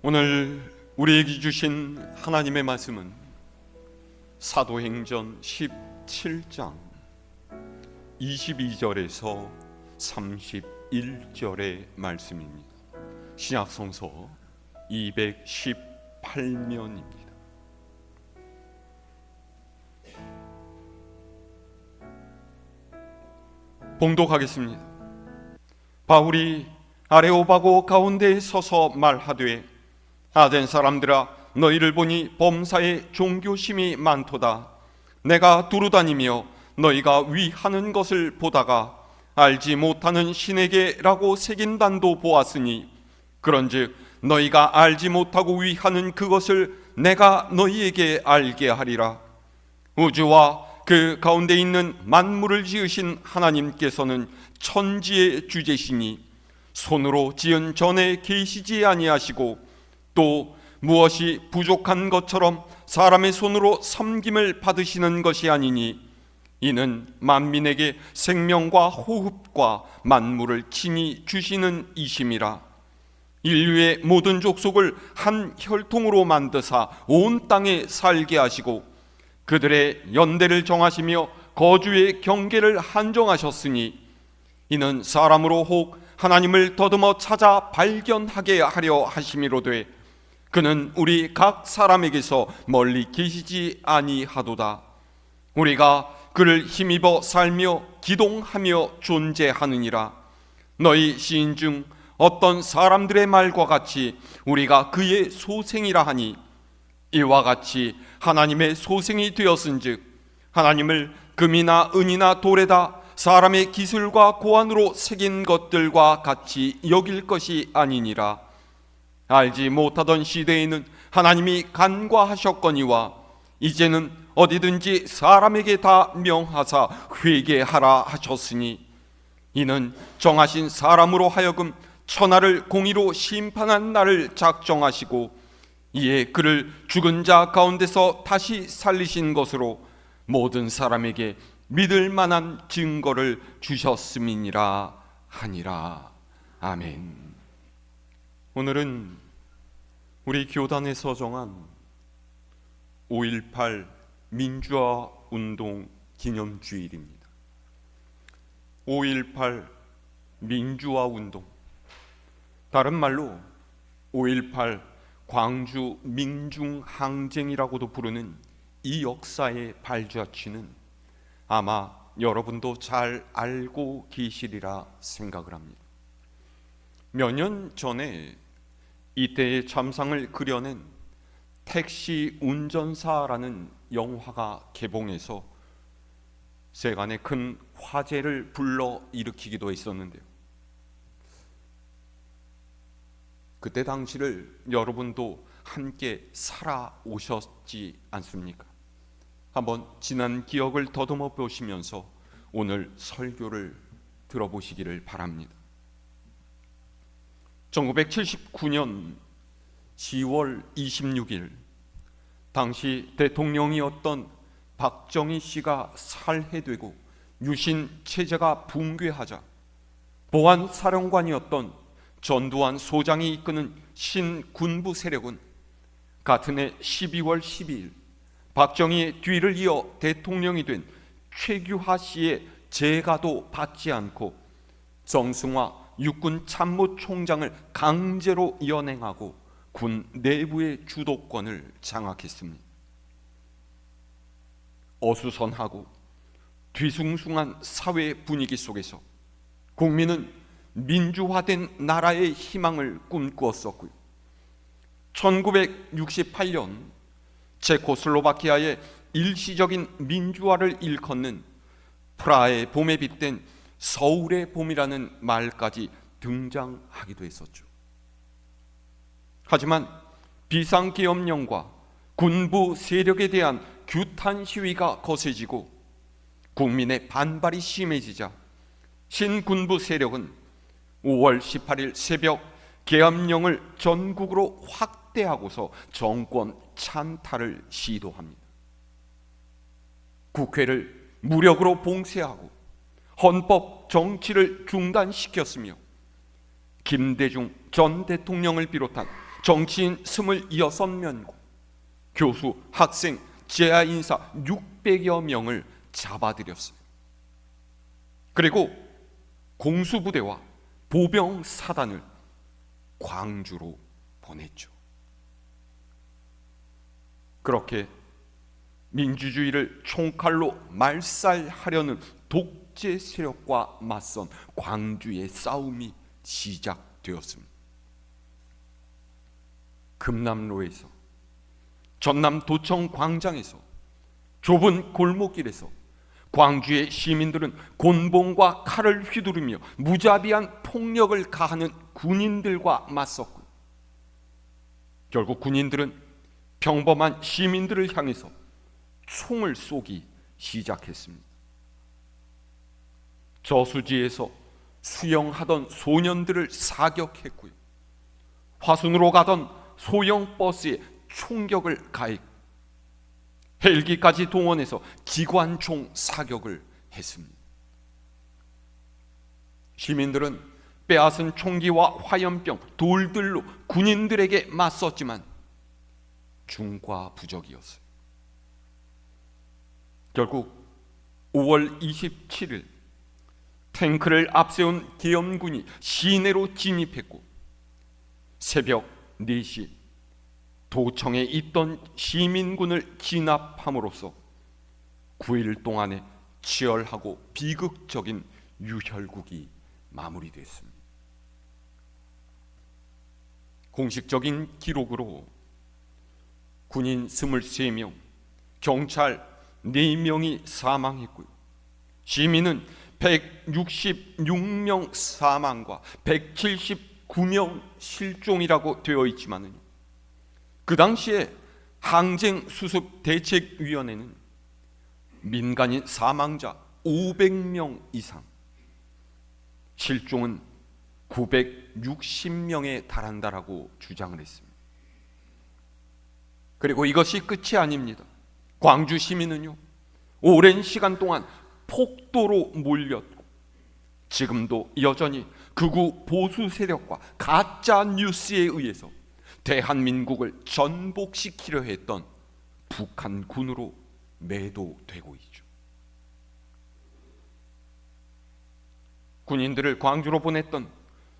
오늘 우리에게 주신 하나님의 말씀은 사도행전 17장 22절에서 31절의 말씀입니다. 신약성서 218면입니다. 봉독하겠습니다. 바울이 아레오바고 가운데에 서서 말하되, 아덴 사람들아, 너희를 보니 범사에 종교심이 많도다. 내가 두루다니며 너희가 위하는 것을 보다가 알지 못하는 신에게라고 새긴 단도 보았으니, 그런즉 너희가 알지 못하고 위하는 그것을 내가 너희에게 알게 하리라. 우주와 그 가운데 있는 만물을 지으신 하나님께서는 천지의 주제시니 손으로 지은 전에 계시지 아니하시고, 또 무엇이 부족한 것처럼 사람의 손으로 섬김을 받으시는 것이 아니니, 이는 만민에게 생명과 호흡과 만물을 친히 주시는 이심이라. 인류의 모든 족속을 한 혈통으로 만드사 온 땅에 살게 하시고, 그들의 연대를 정하시며 거주의 경계를 한정하셨으니, 이는 사람으로 혹 하나님을 더듬어 찾아 발견하게 하려 하심이로되, 그는 우리 각 사람에게서 멀리 계시지 아니하도다. 우리가 그를 힘입어 살며 기동하며 존재하느니라. 너희 시인 중 어떤 사람들의 말과 같이 우리가 그의 소생이라 하니, 이와 같이 하나님의 소생이 되었은즉 하나님을 금이나 은이나 돌에다 사람의 기술과 고안으로 새긴 것들과 같이 여길 것이 아니니라. 알지 못하던 시대에는 하나님이 간과하셨거니와, 이제는 어디든지 사람에게 다 명하사 회개하라 하셨으니, 이는 정하신 사람으로 하여금 천하를 공의로 심판한 날을 작정하시고, 이에 그를 죽은 자 가운데서 다시 살리신 것으로 모든 사람에게 믿을 만한 증거를 주셨음이니라 하니라. 아멘. 오늘은 우리 교단에서 정한 5.18 민주화 운동 기념주일입니다. 5.18 민주화 운동, 다른 말로 5.18 광주 민중항쟁이라고도 부르는 이 역사의 발자취는 아마 여러분도 잘 알고 계시리라 생각을 합니다. 몇 년 전에 이때의 참상을 그려낸 택시 운전사라는 영화가 개봉해서 세간에 큰 화제를 불러일으키기도 했었는데요, 그때 당시를 여러분도 함께 살아오셨지 않습니까? 한번 지난 기억을 더듬어 보시면서 오늘 설교를 들어보시기를 바랍니다. 1979년 10월 26일, 당시 대통령이었던 박정희 씨가 살해되고 유신 체제가 붕괴하자 보안사령관이었던 전두환 소장이 이끄는 신군부 세력은 같은 해 12월 12일 박정희의 뒤를 이어 대통령이 된 최규하 씨의 재가도 받지 않고 정승화 육군 참모총장을 강제로 연행하고 군 내부의 주도권을 장악했습니다. 어수선하고 뒤숭숭한 사회 분위기 속에서 국민은 민주화된 나라의 희망을 꿈꾸었었고요, 1968년 체코슬로바키아의 일시적인 민주화를 일컫는 프라하의 봄에 빗댄 서울의 봄이라는 말까지 등장하기도 했었죠. 하지만 비상계엄령과 군부 세력에 대한 규탄 시위가 거세지고 국민의 반발이 심해지자 신군부 세력은 5월 18일 새벽 계엄령을 전국으로 확대하고서 정권 찬탈을 시도합니다. 국회를 무력으로 봉쇄하고 헌법 정치를 중단시켰으며 김대중 전 대통령을 비롯한 정치인 26명과 교수, 학생, 재하 인사 600여 명을 잡아들였어요. 그리고 공수부대와 보병 사단을 광주로 보냈죠. 그렇게 민주주의를 총칼로 말살하려는 독재 세력과 맞선 광주의 싸움이 시작되었습니다. 금남로에서, 전남 도청 광장에서, 좁은 골목길에서 광주의 시민들은 곤봉과 칼을 휘두르며 무자비한 폭력을 가하는 군인들과 맞섰고, 결국 군인들은 평범한 시민들을 향해서 총을 쏘기 시작했습니다. 저수지에서 수영하던 소년들을 사격했고요, 화순으로 가던 소형 버스에 총격을 가했고, 헬기까지 동원해서 기관총 사격을 했습니다. 시민들은 빼앗은 총기와 화염병, 돌들로 군인들에게 맞섰지만 중과부적이었어요. 결국 5월 27일 탱크를 앞세운 계엄군이 시내로 진입했고, 새벽 4시 도청에 있던 시민군을 진압함으로써 9일 동안의 치열하고 비극적인 유혈국이 마무리됐습니다. 공식적인 기록으로 군인 23명, 경찰 4명이 사망했고요, 시민은 166명 사망과 179명 실종이라고 되어 있지만은, 그 당시에 항쟁수습대책위원회는 민간인 사망자 500명 이상, 실종은 960명에 달한다라고 주장을 했습니다. 그리고 이것이 끝이 아닙니다. 광주 시민은요, 오랜 시간 동안 폭도로 몰렸고, 지금도 여전히 극우 보수 세력과 가짜 뉴스에 의해서 대한민국을 전복시키려 했던 북한군으로 매도되고 있죠. 군인들을 광주로 보냈던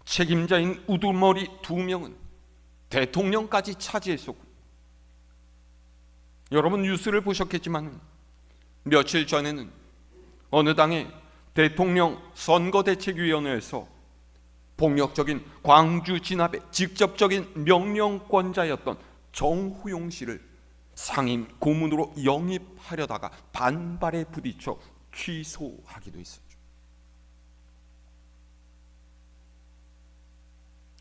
책임자인 우두머리 2명은 대통령까지 차지했었고, 여러분 뉴스를 보셨겠지만 며칠 전에는 어느 당의 대통령 선거대책위원회에서 폭력적인 광주 진압의 직접적인 명령권자였던 정호용 씨를 상임 고문으로 영입하려다가 반발에 부딪혀 취소하기도 했었죠.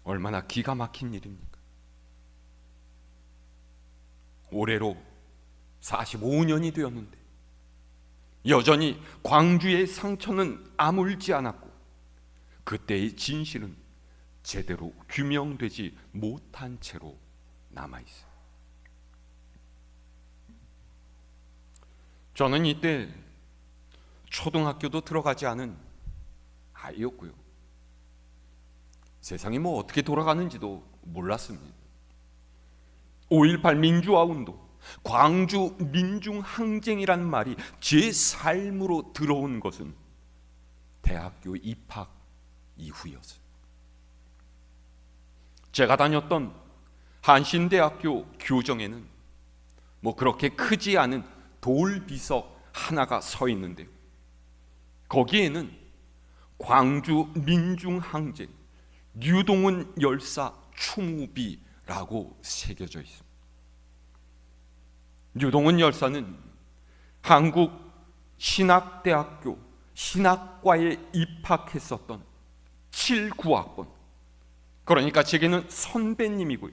얼마나 기가 막힌 일입니까? 올해로 45년이 되었는데 여전히 광주의 상처는 아물지 않았고, 그때의 진실은 제대로 규명되지 못한 채로 남아있어요. 저는 이때 초등학교도 들어가지 않은 아이였고요, 세상이 뭐 어떻게 돌아가는지도 몰랐습니다. 5.18 민주화운동, 광주 민중항쟁이란 말이 제 삶으로 들어온 것은 대학교 입학 이후였어요. 제가 다녔던 한신대학교 교정에는 뭐 그렇게 크지 않은 돌비석 하나가 서 있는데요, 거기에는 광주 민중항쟁 류동훈 열사 추모비라고 새겨져 있습니다. 류동훈 열사는 한국 신학대학교 신학과에 입학했었던 79학번, 그러니까 제게는 선배님이고요,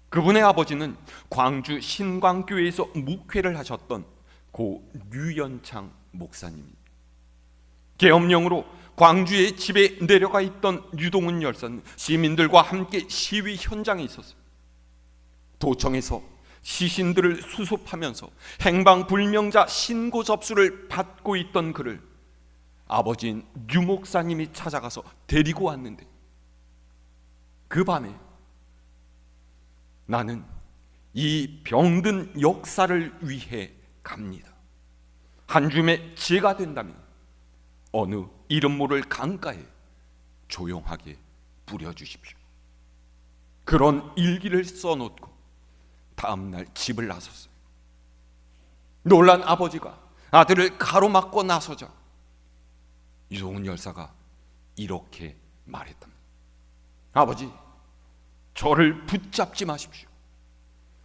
그분의 아버지는 광주 신광교회에서 목회를 하셨던 고 류연창 목사님입니다. 계엄령으로 광주의 집에 내려가 있던 류동훈 열사는 시민들과 함께 시위 현장에 있었어요. 도청에서 시신들을 수습하면서 행방불명자 신고 접수를 받고 있던 그를 아버지인 류 목사님이 찾아가서 데리고 왔는데, 그 밤에 나는 이 병든 역사를 위해 갑니다. 한 줌의 제가 된다면 어느 이름 모를 강가에 조용하게 뿌려주십시오. 그런 일기를 써놓고 다음날 집을 나섰어요. 놀란 아버지가 아들을 가로막고 나서자 유동훈 열사가 이렇게 말했답니다. 아버지, 저를 붙잡지 마십시오.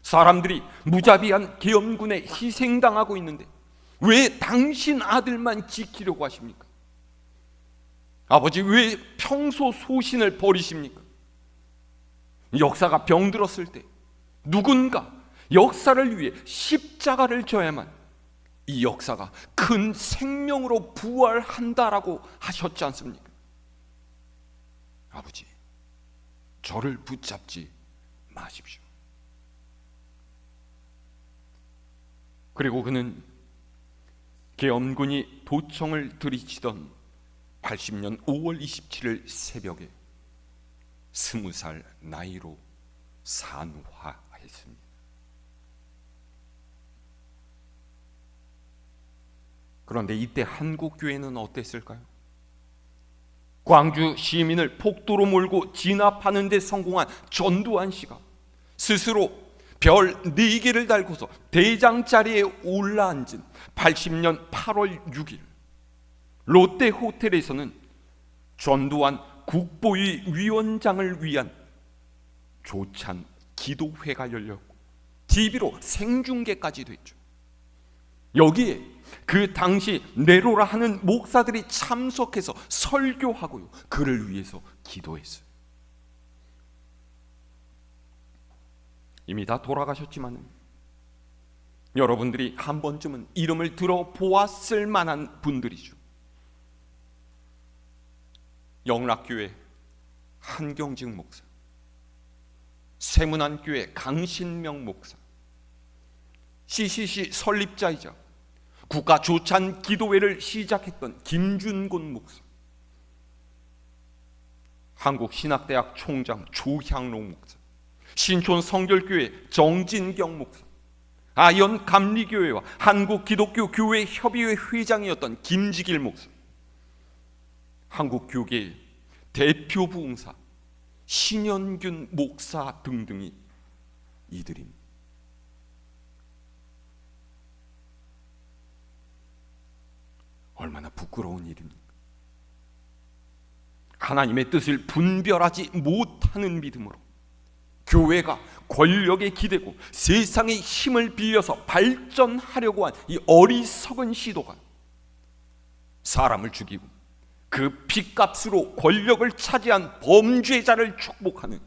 사람들이 무자비한 계엄군에 희생당하고 있는데 왜 당신 아들만 지키려고 하십니까? 아버지, 왜 평소 소신을 버리십니까? 역사가 병들었을 때 누군가 역사를 위해 십자가를 져야만 이 역사가 큰 생명으로 부활한다라고 하셨지 않습니까? 아버지, 저를 붙잡지 마십시오. 그리고 그는 계엄군이 도청을 들이치던 80년 5월 27일 새벽에 20살 나이로 산화했습니다. 그런데 이때 한국교회는 어땠을까요? 광주 시민을 폭도로 몰고 진압하는 데 성공한 전두환 씨가 스스로 별 4개를 달고서 대장 자리에 올라앉은 80년 8월 6일 롯데 호텔에서는 전두환 국보위 위원장을 위한 조찬 기도회가 열렸고 TV로 생중계까지 됐죠. 여기에 그 당시 네로라 하는 목사들이 참석해서 설교하고요, 그를 위해서 기도했어요. 이미 다 돌아가셨지만 여러분들이 한 번쯤은 이름을 들어보았을 만한 분들이죠. 영락교회 한경직 목사, 세문안교회 강신명 목사, CCC 설립자이자 국가조찬 기도회를 시작했던 김준곤 목사, 한국신학대학 총장 조향로 목사, 신촌 성결교회 정진경 목사, 아연 감리교회와 한국기독교교회 협의회 회장이었던 김지길 목사, 한국교계 대표 부흥사 신현균 목사 등등이 이들입니다. 얼마나 부끄러운 일입니까? 하나님의 뜻을 분별하지 못하는 믿음으로 교회가 권력에 기대고 세상의 힘을 빌려서 발전하려고 한 이 어리석은 시도가 사람을 죽이고 그 핏값으로 권력을 차지한 범죄자를 축복하는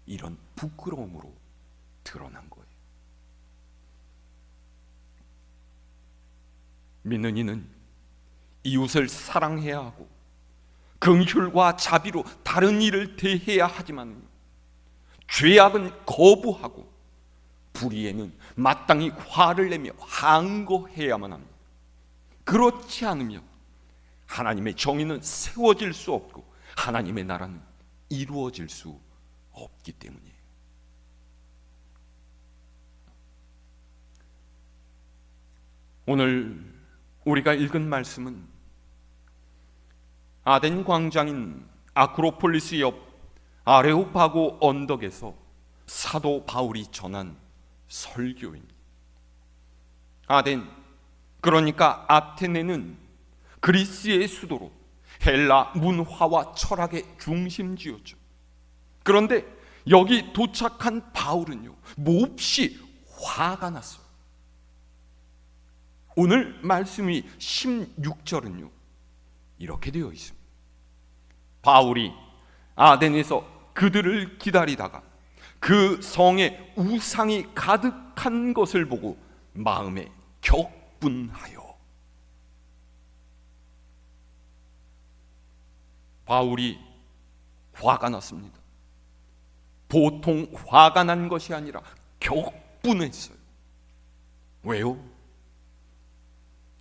이런 부끄러움으로 드러난 거예요. 믿는 이는 이웃을 사랑해야 하고 긍휼과 자비로 다른 이를 대해야 하지만 죄악은 거부하고 불의에는 마땅히 화를 내며 항거해야만 합니다. 그렇지 않으면 하나님의 정의는 세워질 수 없고 하나님의 나라는 이루어질 수 없기 때문이에요. 오늘 우리가 읽은 말씀은 아덴 광장인 아크로폴리스 옆 아레오파고 언덕에서 사도 바울이 전한 설교입니다. 아덴, 그러니까 아테네는 그리스의 수도로 헬라 문화와 철학의 중심지였죠. 그런데 여기 도착한 바울은요, 몹시 화가 났어요. 오늘 말씀이 16절은요 이렇게 되어 있습니다. 바울이 아덴에서 그들을 기다리다가 그 성에 우상이 가득한 것을 보고 마음에 격분하여. 바울이 화가 났습니다. 보통 화가 난 것이 아니라 격분했어요. 왜요?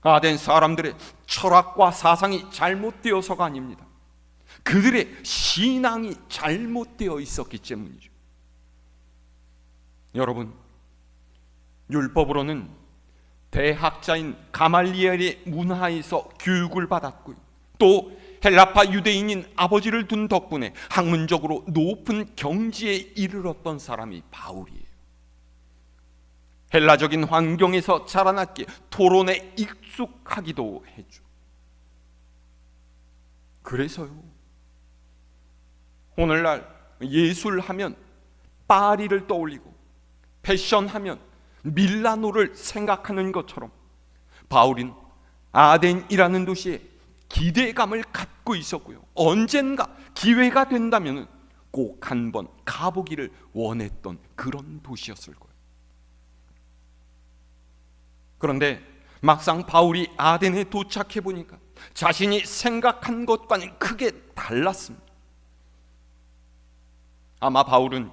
아덴 사람들의 철학과 사상이 잘못되어서가 아닙니다. 그들의 신앙이 잘못되어 있었기 때문이죠. 여러분, 율법으로는 대학자인 가말리엘의 문화에서 교육을 받았고요, 또 헬라파 유대인인 아버지를 둔 덕분에 학문적으로 높은 경지에 이르렀던 사람이 바울이에요. 헬라적인 환경에서 자라났기에 토론에 익숙하기도 했죠. 그래서요, 오늘날 예술하면 파리를 떠올리고 패션하면 밀라노를 생각하는 것처럼 바울은 아덴이라는 도시에 기대감을 갖고 있었고요, 언젠가 기회가 된다면 꼭 한번 가보기를 원했던 그런 도시였을 거예요. 그런데 막상 바울이 아덴에 도착해 보니까 자신이 생각한 것과는 크게 달랐습니다. 아마 바울은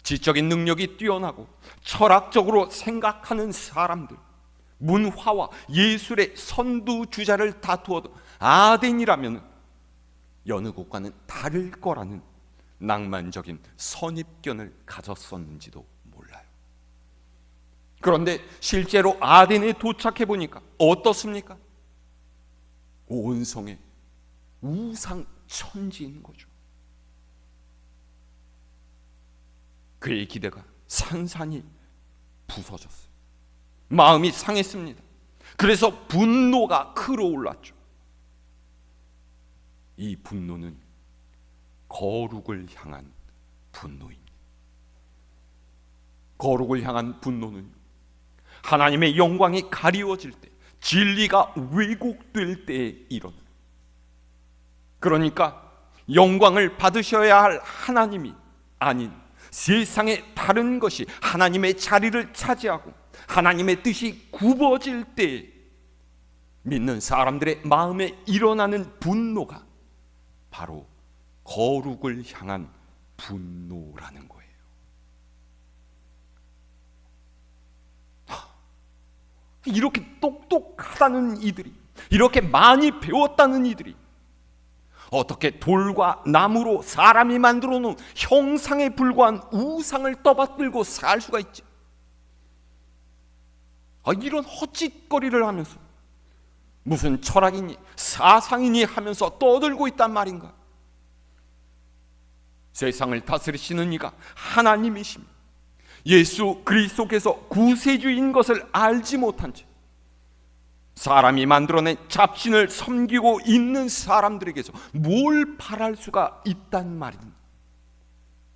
지적인 능력이 뛰어나고 철학적으로 생각하는 사람들, 문화와 예술의 선두주자를 다투어도 아덴이라면 여느 곳과는 다를 거라는 낭만적인 선입견을 가졌었는지도 몰라요. 그런데 실제로 아덴에 도착해 보니까 어떻습니까? 온성의 우상천지인 거죠. 그의 기대가 산산이 부서졌어요. 마음이 상했습니다. 그래서 분노가 끌어올랐죠. 이 분노는 거룩을 향한 분노입니다. 거룩을 향한 분노는 하나님의 영광이 가리워질 때, 진리가 왜곡될 때에 일어나요. 그러니까 영광을 받으셔야 할 하나님이 아닌 세상의 다른 것이 하나님의 자리를 차지하고 하나님의 뜻이 굽어질 때 믿는 사람들의 마음에 일어나는 분노가 바로 거룩을 향한 분노라는 거예요. 이렇게 똑똑하다는 이들이, 이렇게 많이 배웠다는 이들이 어떻게 돌과 나무로 사람이 만들어 놓은 형상에 불과한 우상을 떠받들고 살 수가 있지? 이런 헛짓거리를 하면서 무슨 철학이니 사상이니 하면서 떠들고 있단 말인가? 세상을 다스리시는 이가 하나님이십니다. 예수 그리스도께서 구세주인 것을 알지 못한 채 사람이 만들어낸 잡신을 섬기고 있는 사람들에게서 뭘 바랄 수가 있단 말입니다.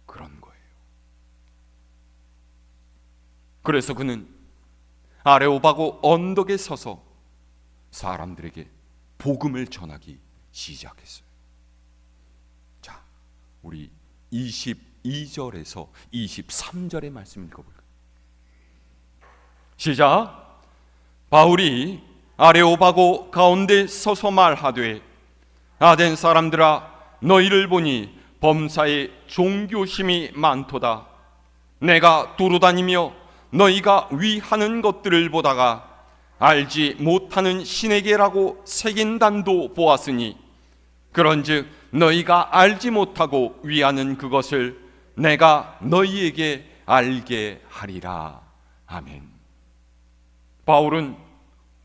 그런 거예요. 그래서 그는 아레오바고 언덕에 서서 사람들에게 복음을 전하기 시작했어요. 자, 우리 22절에서 23절의 말씀 읽어볼까요? 시작. 바울이 아레오바고 가운데 서서 말하되, 아덴 사람들아, 너희를 보니 범사에 종교심이 많도다. 내가 두루다니며 너희가 위하는 것들을 보다가 알지 못하는 신에게라고 새긴 단도 보았으니, 그런즉 너희가 알지 못하고 위하는 그것을 내가 너희에게 알게 하리라. 아멘. 바울은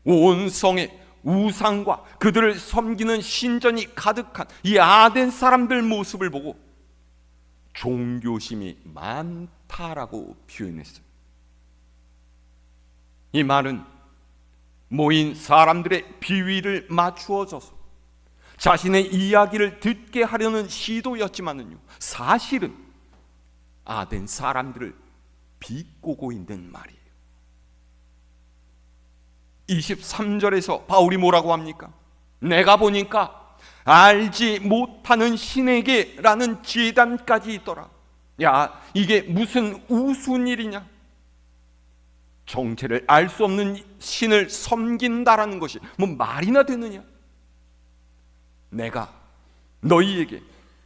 온 성에 우상과 그들을 섬기는 신전이 가득한 이 아덴 사람들 모습을 보고 종교심이 많다라고 표현했어요. 이 말은 모인 사람들의 비위를 맞추어져서 자신의 이야기를 듣게 하려는 시도였지만은요, 사실은 아덴 사람들을 비꼬고 있는 말이에요. 23절에서 바울이 뭐라고 합니까? 내가 보니까 알지 못하는 신에게 라는 제단까지 있더라. 야, 이게 무슨 우스운 일이냐? 정체를 알 수 없는 신을 섬긴다라는 것이 뭐 말이나 되느냐? 내가 너희에게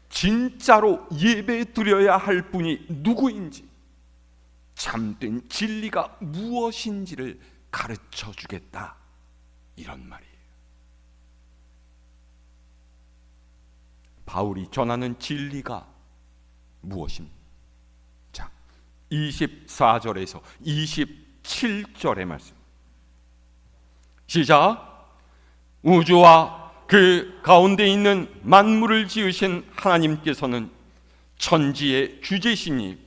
진짜로 예배 드려야 할 분이 누구인지, 참된 진리가 무엇인지를 가르쳐 주겠다, 이런 말이에요. 바울이 전하는 진리가 무엇입니까? 자, 24절에서 27절의 말씀. 시작. 우주와 그 가운데 있는 만물을 지으신 하나님께서는 천지의 주제시니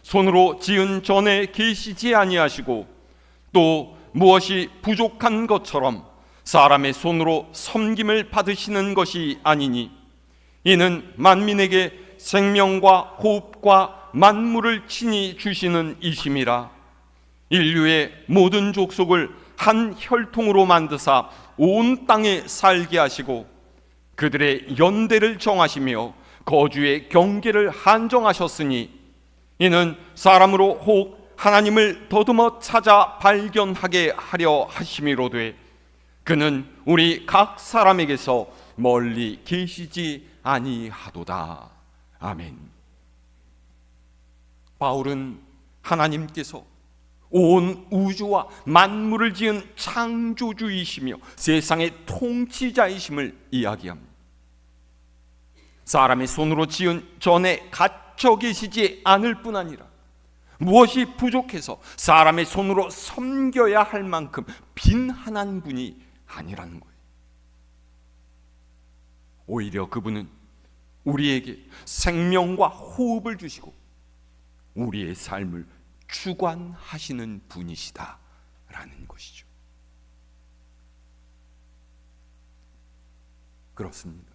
손으로 지은 전에 계시지 아니하시고 또 무엇이 부족한 것처럼 사람의 손으로 섬김을 받으시는 것이 아니니 이는 만민에게 생명과 호흡과 만물을 친히 주시는 이심이라. 인류의 모든 족속을 한 혈통으로 만드사 온 땅에 살게 하시고 그들의 연대를 정하시며 거주의 경계를 한정하셨으니 이는 사람으로 혹 하나님을 더듬어 찾아 발견하게 하려 하심이로되 그는 우리 각 사람에게서 멀리 계시지 아니하도다. 아멘. 바울은 하나님께서 온 우주와 만물을 지은 창조주이시며 세상의 통치자이심을 이야기합니다. 사람의 손으로 지은 전에 갇혀 계시지 않을 뿐 아니라 무엇이 부족해서 사람의 손으로 섬겨야 할 만큼 빈한한 분이 아니라는 거예요. 오히려 그분은 우리에게 생명과 호흡을 주시고 우리의 삶을 주관하시는 분이시다라는 것이죠. 그렇습니다.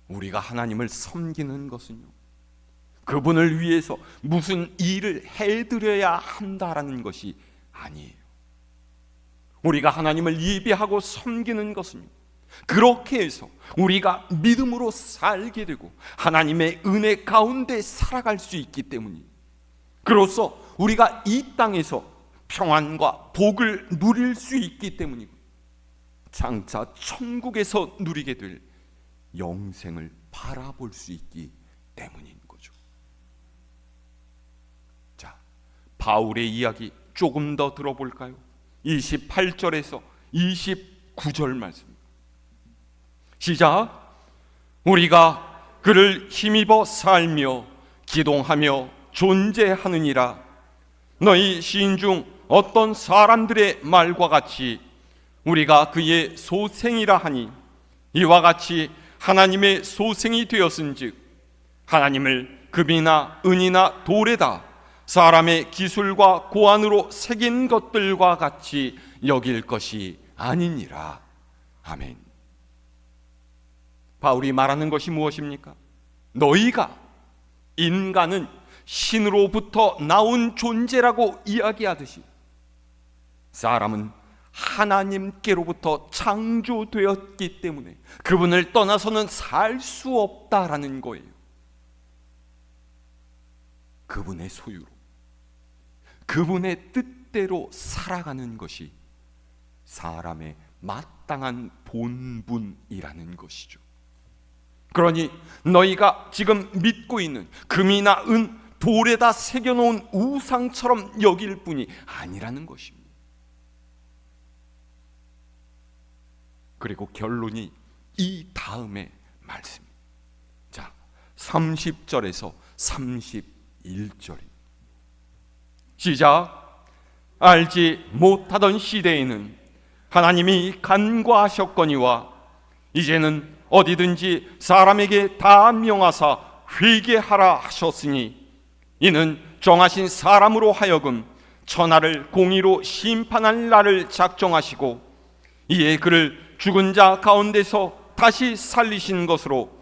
우리가 하나님을 섬기는 것은요, 그분을 위해서 무슨 일을 해드려야 한다라는 것이 아니에요. 우리가 하나님을 예배하고 섬기는 것은요, 그렇게 해서 우리가 믿음으로 살게 되고 하나님의 은혜 가운데 살아갈 수 있기 때문이에요. 그로써 우리가 이 땅에서 평안과 복을 누릴 수 있기 때문이고 장차 천국에서 누리게 될 영생을 바라볼 수 있기 때문인 거죠. 자, 바울의 이야기 조금 더 들어볼까요? 28절에서 29절 말씀. 시작. 우리가 그를 힘입어 살며 기동하며 존재하느니라. 너희 시인 중 어떤 사람들의 말과 같이 우리가 그의 소생이라 하니 이와 같이 하나님의 소생이 되었은즉 하나님을 금이나 은이나 돌에다 사람의 기술과 고안으로 새긴 것들과 같이 여길 것이 아니니라. 아멘. 바울이 말하는 것이 무엇입니까? 너희가 인간은 신으로부터 나온 존재라고 이야기하듯이 사람은 하나님께로부터 창조되었기 때문에 그분을 떠나서는 살 수 없다라는 거예요. 그분의 소유로, 그분의 뜻대로 살아가는 것이 사람의 마땅한 본분이라는 것이죠. 그러니 너희가 지금 믿고 있는 금이나 은, 돌에다 새겨놓은 우상처럼 여길 뿐이 아니라는 것입니다. 그리고 결론이 이 다음에 말씀입니다. 자, 30절에서 31절입니다. 시작. 알지 못하던 시대에는 하나님이 간과하셨거니와 이제는 어디든지 사람에게 다 명하사 회개하라 하셨으니 이는 정하신 사람으로 하여금 천하를 공의로 심판할 날을 작정하시고 이에 그를 죽은 자 가운데서 다시 살리신 것으로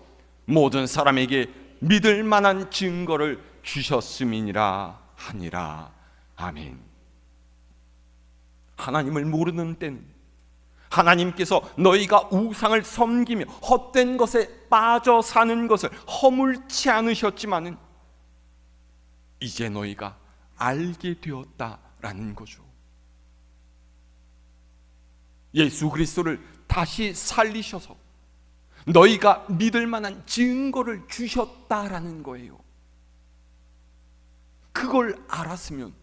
모든 사람에게 믿을 만한 증거를 주셨음이니라 하니라. 아멘. 하나님을 모르는 때는 하나님께서 너희가 우상을 섬기며 헛된 것에 빠져 사는 것을 허물지 않으셨지만은 이제 너희가 알게 되었다라는 거죠. 예수 그리스도를 다시 살리셔서 너희가 믿을 만한 증거를 주셨다라는 거예요. 그걸 알았으면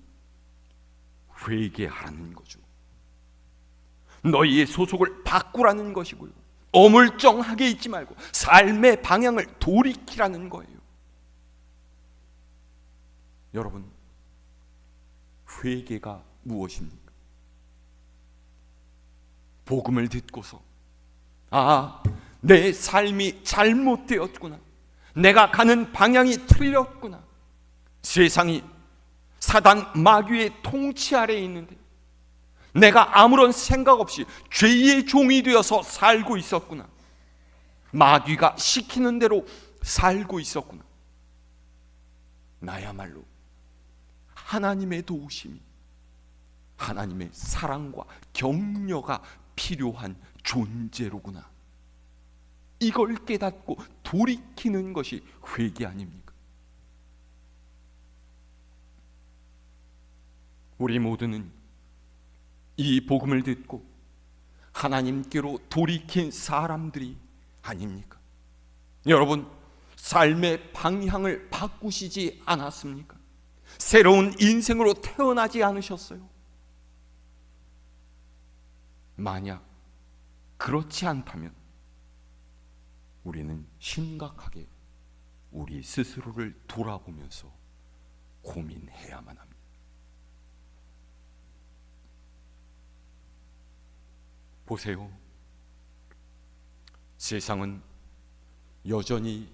회개하라는 거죠. 너희의 소속을 바꾸라는 것이고요, 어물쩡하게 있지 말고 삶의 방향을 돌이키라는 거예요. 여러분, 회개가 무엇입니까? 복음을 듣고서 내 삶이 잘못되었구나, 내가 가는 방향이 틀렸구나, 세상이 사단 마귀의 통치 아래에 있는데 내가 아무런 생각 없이 죄의 종이 되어서 살고 있었구나, 마귀가 시키는 대로 살고 있었구나, 나야말로 하나님의 도우심이, 하나님의 사랑과 격려가 필요한 존재로구나, 이걸 깨닫고 돌이키는 것이 회개 아닙니까? 우리 모두는 이 복음을 듣고 하나님께로 돌이킨 사람들이 아닙니까? 여러분, 삶의 방향을 바꾸시지 않았습니까? 새로운 인생으로 태어나지 않으셨어요? 만약 그렇지 않다면 우리는 심각하게 우리 스스로를 돌아보면서 고민해야만 합니다. 보세요. 세상은 여전히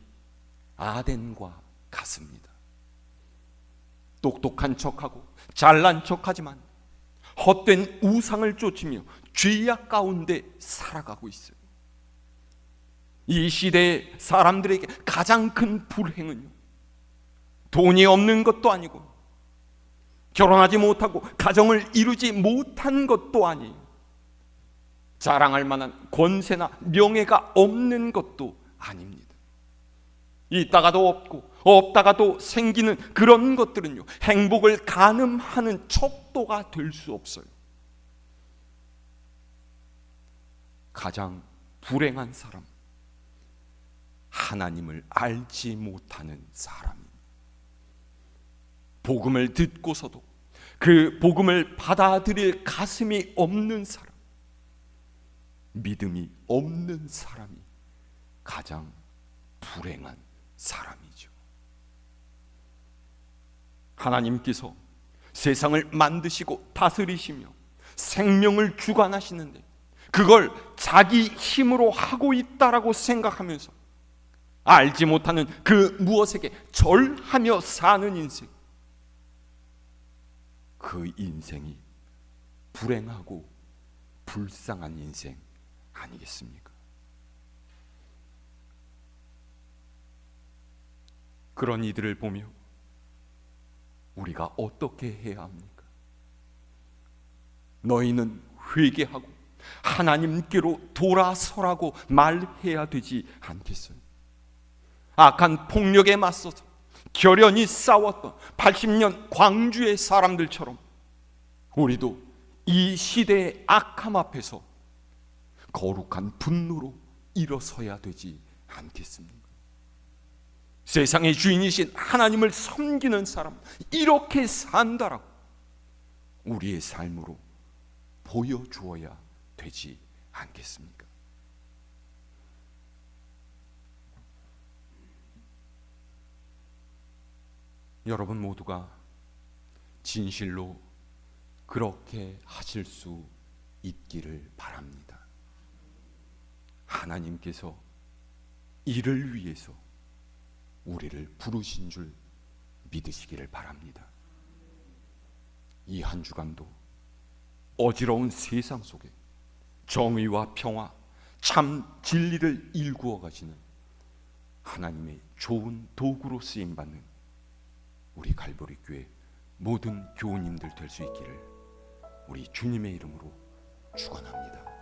아덴과 같습니다. 똑똑한 척하고 잘난 척하지만 헛된 우상을 쫓으며 죄악 가운데 살아가고 있어요. 이 시대의 사람들에게 가장 큰 불행은요, 돈이 없는 것도 아니고 결혼하지 못하고 가정을 이루지 못한 것도 아니에요. 자랑할 만한 권세나 명예가 없는 것도 아닙니다. 있다가도 없고 없다가도 생기는 그런 것들은요, 행복을 가늠하는 척도가 될 수 없어요. 가장 불행한 사람, 하나님을 알지 못하는 사람입니다. 복음을 듣고서도 그 복음을 받아들일 가슴이 없는 사람, 믿음이 없는 사람이 가장 불행한 사람이죠. 하나님께서 세상을 만드시고 다스리시며 생명을 주관하시는데 그걸 자기 힘으로 하고 있다라고 생각하면서 알지 못하는 그 무엇에게 절하며 사는 인생, 그 인생이 불행하고 불쌍한 인생 아니겠습니까? 그런 이들을 보며 우리가 어떻게 해야 합니까? 너희는 회개하고 하나님께로 돌아서라고 말해야 되지 않겠어요? 악한 폭력에 맞서서 결연히 싸웠던 80년 광주의 사람들처럼 우리도 이 시대의 악함 앞에서 거룩한 분노로 일어서야 되지 않겠습니까? 세상의 주인이신 하나님을 섬기는 사람, 이렇게 산다라고 우리의 삶으로 보여주어야 되지 않겠습니까? 여러분 모두가 진실로 그렇게 하실 수 있기를 바랍니다. 하나님께서 이를 위해서 우리를 부르신 줄 믿으시기를 바랍니다. 이 한 주간도 어지러운 세상 속에 정의와 평화, 참 진리를 일구어 가시는 하나님의 좋은 도구로 쓰임받는 우리 갈보리 교회 모든 교우님들 될 수 있기를 우리 주님의 이름으로 축원합니다.